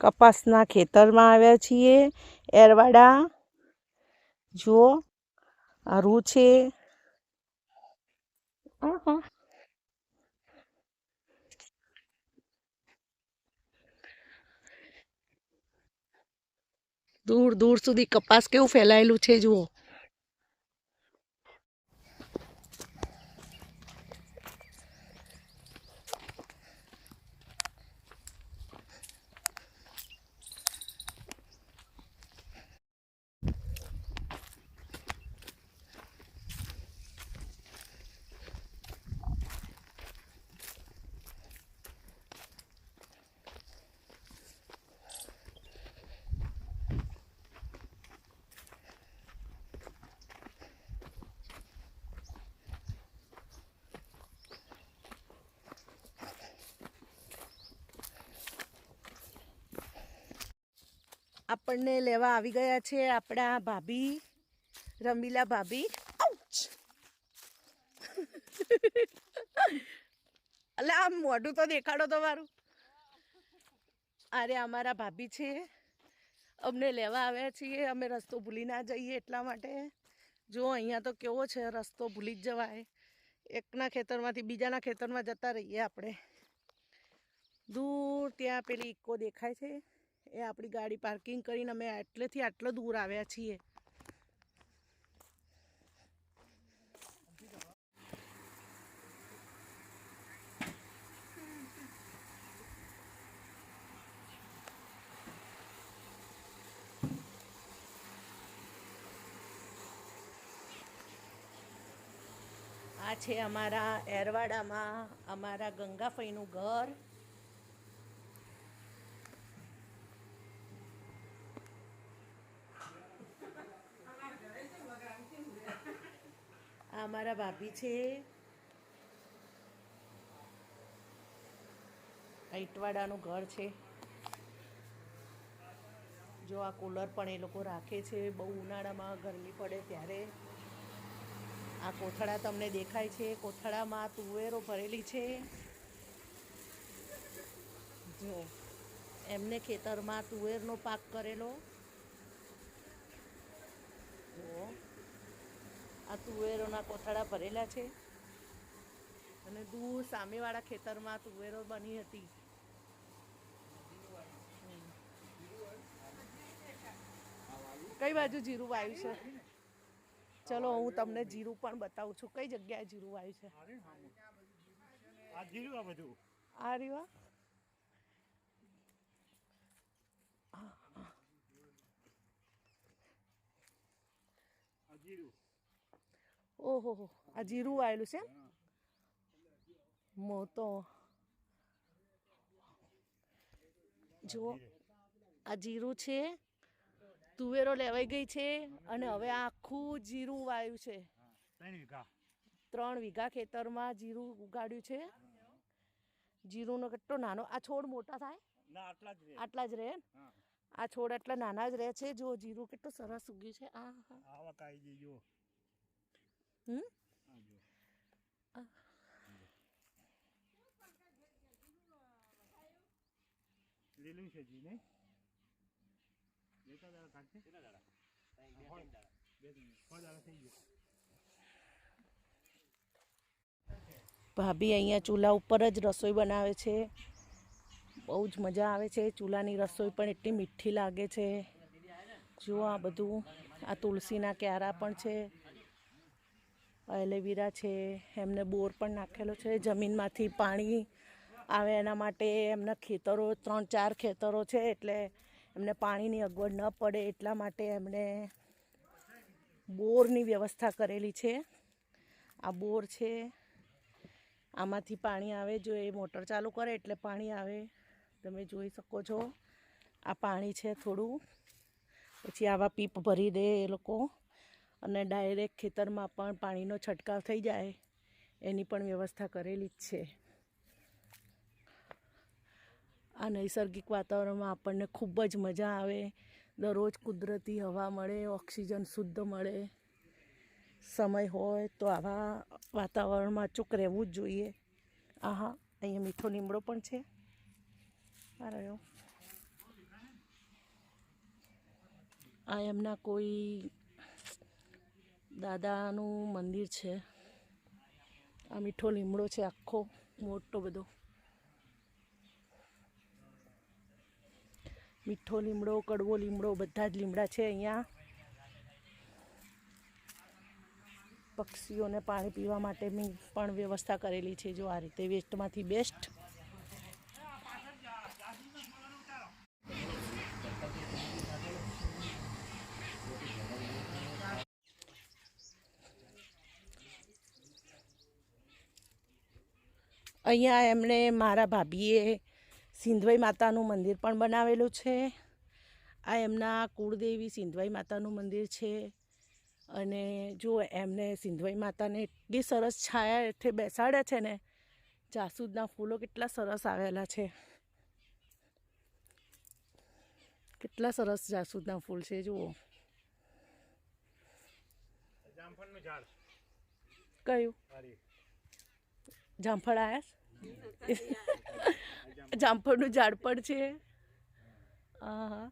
કપાસના ખેતરમાં આવ્યા છીએ એરવાડા. જુઓ આ રૂ છે. દૂર દૂર સુધી કપાસ કેવું ફેલાયેલું છે જુઓ. આપણને લેવા આવી ગયા છે આપણા ભાભી, રમીલા ભાભી. અલે આમ મોઢું તો દેખાડો તમારું. અરે અમારા ભાભી છે, અમને લેવા આવ્યા છીએ. અમે રસ્તો ભૂલી ના જઈએ એટલા માટે. જો અહીંયા તો કેવો છે, રસ્તો ભૂલી જ જવાય. એકના ખેતરમાંથી બીજાના ખેતરમાં જતા રહીએ આપણે. દૂર ત્યાં પેલી ઇકો દેખાય છે, એ આપણી ગાડી પાર્કિંગ કરીને અમે એટલેથી આટલો દૂર આવ્યા છીએ. આ છે અમારા એરવાડામાં અમારા ગંગાફઈનું ઘર. આ અમારા ભાભી છે. ઈંટવાડાનું ઘર છે. જો આ કુલર પણ એ લોકો રાખે છે બહુ ઉનાળામાં ગરમી પડે ત્યારે. આ કોથળા તમને દેખાય છે, કોથળામાં તુવેરો ભરેલી છે. જો એમને ખેતરમાં તુવેરનો પાક કરેલો. જો આ તુવેરોના કોથળા ભરેલા છે અને દૂર સામેવાળા ખેતરમાં તુવેરો બની હતી. કઈ બાજુ જીરું વાવ્યું છે? ચલો હું તમને જીરું પણ બતાવું છું. કઈ જગ્યાએ જીરું વાવ્યું છે? આ રીવા. ઓહો, આ જીરું વાયેલું છે. તો જુઓ આ જીરું છે. તુવેરો લેવાઈ ગઈ છે અને હવે આખું જીરું વાવ્યું છે. 3 વીઘા ખેતરમાં જીરું ઉગાડ્યું છે. જીરુંનો કેટલો નાનો આ છોડ મોટા થાય આટલા જ રહે. આ છોડ આટલા નાના જ રહે છે. જો જીરું કેટલું સરસ ઉગ્યું છે. ભાભી અહીંયા ચૂલા ઉપર જ રસોઈ બનાવે છે. બહુ જ મજા આવે છે. ચૂલાની રસોઈ પણ એટલી મીઠી લાગે છે. જુઓ આ બધું. આ તુલસીના ક્યારા પણ છે, એલોવેરા છે. એમને બોર પણ નાખેલો છે. જમીનમાંથી પાણી આવે એના માટે. એમના ખેતરો 3-4 ખેતરો છે એટલે એમને પાણીની અગવડ ન પડે એટલા માટે એમણે બોરની વ્યવસ્થા કરેલી છે. આ બોર છે, આમાંથી પાણી આવે. જો એ મોટર ચાલુ કરે એટલે પાણી આવે. તમે જોઈ શકો છો. આ પાણી છે થોડું. પછી આવા પીપ ભરી દે એ લોકો અને ડાયરેક્ટ ખેતરમાં પણ પાણીનો છંટકાવ થઈ જાય એની પણ વ્યવસ્થા કરેલી જ છે. આ નૈસર્ગિક વાતાવરણમાં આપણને ખૂબ જ મજા આવે. દરરોજ કુદરતી હવા મળે, ઓક્સિજન શુદ્ધ મળે. સમય હોય તો આવા વાતાવરણમાં અચૂક રહેવું જ જોઈએ. આહા, અહીંયા મીઠો લીમડો પણ છે. આ રહ્યો. આ એમના કોઈ દાદાનું મંદિર છે. આ મીઠો લીમડો છે આખો મોટો બધો. મીઠો લીમડો, કડવો લીમડો, બધા જ લીમડા છે અહીંયા. પક્ષીઓને પાણી પીવા માટેની પણ વ્યવસ્થા કરેલી છે. જો આ રીતે વેસ્ટમાંથી બેસ્ટ. અહીંયા એમણે મારા ભાભીએ સિંધવાઈ માતાનું મંદિર પણ બનાવેલું છે. આ એમના કુળદેવી સિંધવાઈ માતાનું મંદિર છે. અને જો એમને સિંધવાઈ માતાને એટલી સરસ છાયા હેઠે બેસાડ્યા છે ને. જાસૂદના ફૂલો કેટલા સરસ આવેલા છે. કેટલા સરસ જાસૂદના ફૂલ છે જુઓ. કયું જામફળ આવ્યા? જામફળનું ઝાડ પણ છે. હા.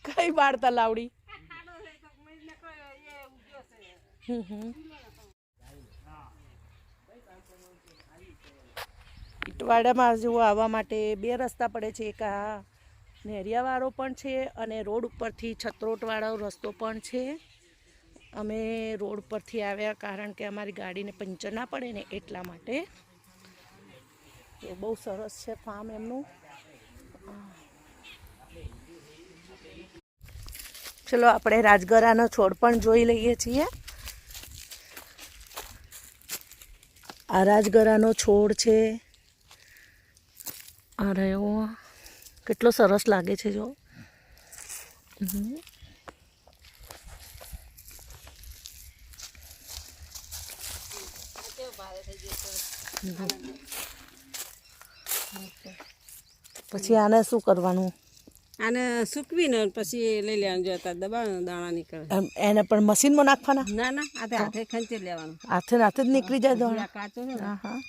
કઈ બાર તલાવડી? ઇટવાડામાં જો આવવા માટે બે રસ્તા પડે છે. એક આ નેરિયાવાળો પણ છે અને રોડ ઉપરથી છત્રોટવાળો રસ્તો પણ છે. અમે રોડ પરથી આવ્યા કારણ કે અમારી ગાડીને પંચર ના પડે ને એટલા માટે. તો બહુ સરસ છે ફાર્મ એમનું. ચલો આપણે રાજગરાનો છોડ પણ જોઈ લઈએ છીએ. આ રાજગરાનો છોડ છે. આ રહ્યો કેટલો સરસ લાગે છે જો. પછી આને શું કરવાનું? આને સૂકવીને પછી લઈ લેવાનું. જોતા દબાવવાનું દાણા નીકળે. એને પણ મશીનમાં નાખવાના? ના ના, આ હાથે ખંચી લેવાનું. હાથે હાથે જ નીકળી જાય દાણા? કાચો છે. હા હા.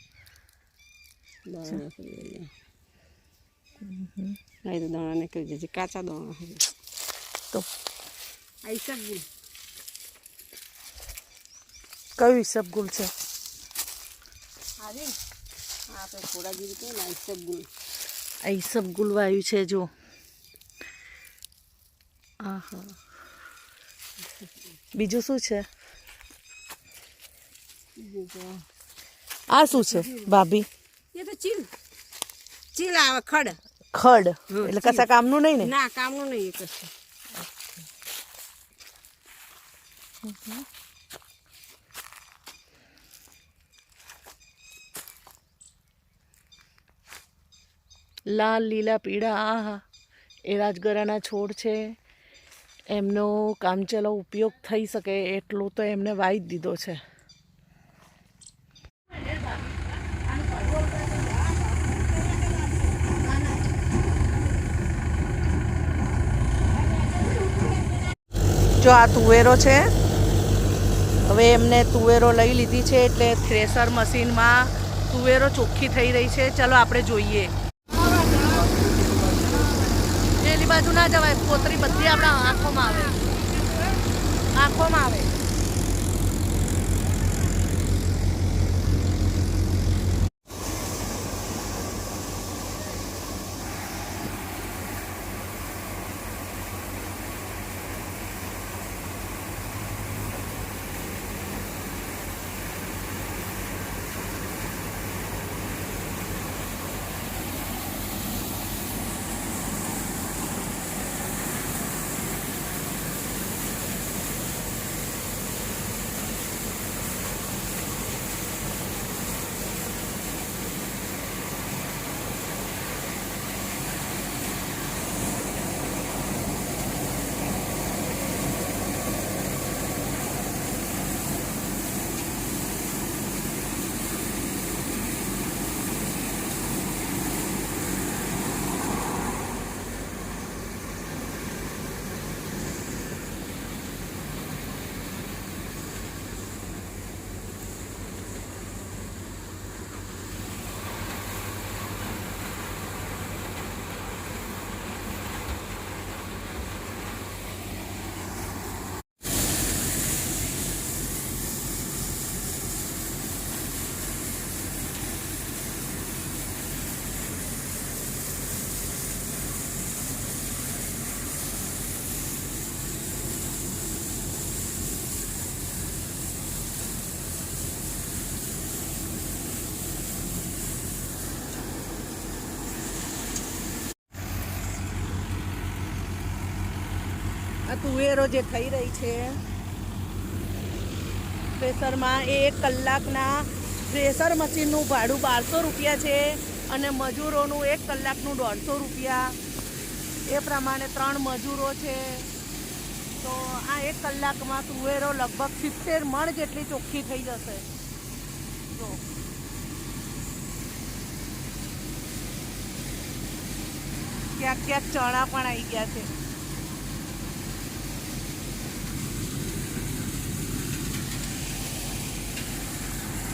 દાણા નીકળી જાય કાચા દાણા. તો આ ઈસબગુલ. કયું ઈસબગુલ છે? આપણે થોડા જેવી કહે ને ઈસબગુલ. આ ઈસબગુલ વાયુ છે જો. હા. બીજું શું છે? આ શું છે ભાભી? એ તો ચીલ ચીલ આવે. ખડ. ખડ એટલે કશા કામનું નહીં ને? ના, કામનું નહીં. કશું લાલ લીલા પીળા. આ એ રાજગરાના છોડ છે. એમનો કામચલાઉ ઉપયોગ થઈ શકે એટલો તો એમને વાવી જ દીધો છે. જો આ તુવેરો છે. હવે એમને તુવેરો લઈ લીધી છે એટલે થ્રેસર મશીનમાં તુવેરો ચોખ્ખી થઈ રહી છે. ચલો આપણે જોઈએ. પેલી બાજુ ના જવાય. કોતરી બધી આપણા આંખોમાં આવે. આંખોમાં આવે. તુવેરો જે થઈ રહી છે થ્રેસરમાં, એ 1 કલાકના થ્રેસર મશીનનું ભાડું 1200 રૂપિયા છે અને મજૂરોનું 1 કલાકનું 150 રૂપિયા. એ પ્રમાણે 3 મજૂરો છે. તો આ 1 કલાકમાં તુવેરો લગભગ 70 મણ જેટલી ચોખ્ખી થઈ જશે. જો ક્યાંક ક્યાંક ચણા પણ આવી ગયા છે.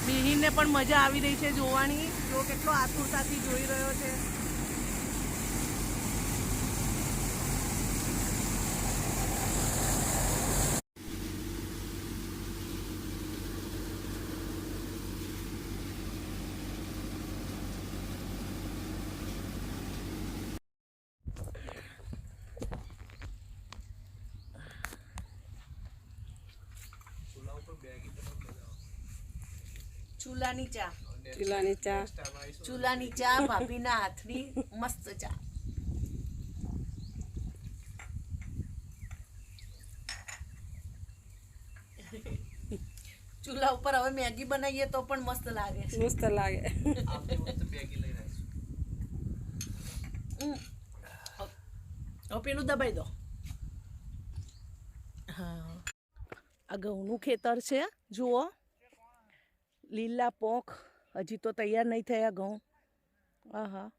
મિહિરને પણ મજા આવી રહી છે જોવાની. જો કેટલો આતુરતાથી જોઈ રહ્યો છે. ચૂલાની ચા ભાભીના હાથની મસ્ત ચા. ચૂલા ઉપર હવે મેગી બનાવીએ તો પણ મસ્ત લાગે. મસ્ત લાગે. હવે પેલું દબાઈ દો. હા, આ ઘઉંનું ખેતર છે. જુઓ, લીલા પોંખ, હજી તો તૈયાર નહીં થયા ઘઉં. હા,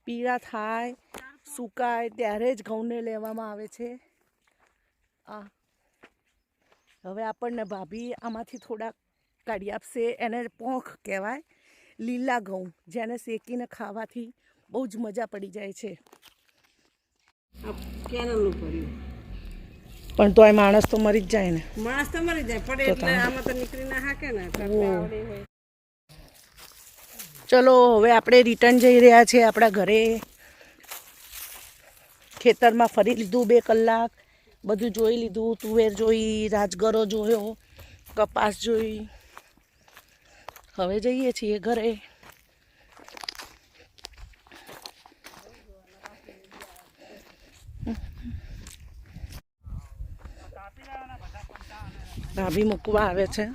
પીળા થાય, સુકાય ત્યારે જ ઘઉંને લેવામાં આવે છે. હવે આપણને ભાભી આમાંથી થોડાક કાઢી આપશે. એને પોંખ કહેવાય, લીલા ઘઉં, જેને શેકીને ખાવાથી બહુ જ મજા પડી જાય છે. કેરળનું ભર્યું પણ તોય માણસ તો મરી જ જાય ને. માણસ તો મરી જાય પડે એટલે આમાં તો નીકળી ના હાકે ને. ચલો હવે આપણે રિટર્ન જઈ રહ્યા છીએ આપણા ઘરે. ખેતરમાં ફરી લીધું 2 કલાક, બધું જોઈ લીધું. તુવેર જોઈ, રાજગરો જોયો, કપાસ જોઈ. હવે જઈએ છીએ ઘરે. ભાભી મૂકવા આવે છે.